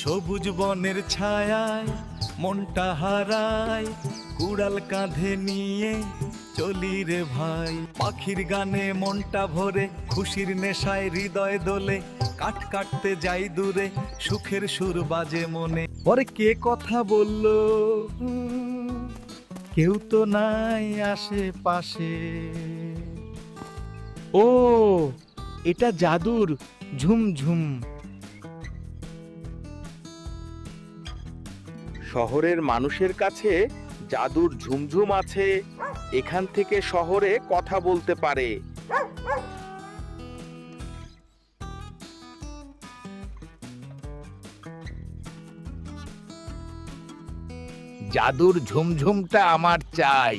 সবুজ বনের ছায়ায় মনটা হারায়, কুড়াল কাঁধে নিয়ে চলি রে ভাই। পাখির গানে মনটা ভরে, খুশির নেশায় হৃদয় দোলে, কাট কাটতে যাই দূরে, সুখের সুর বাজে মনে। পরে কে কথা বললো, কেউ তো নাই আশেপাশে। ও, এটা জাদুর ঝুমঝুম। শহরের মানুষের কাছে জাদুর ঝুমঝুম আছে, এখান থেকে শহরে কথা বলতে পারে। জাদুর ঝুমঝুমটা আমার চাই।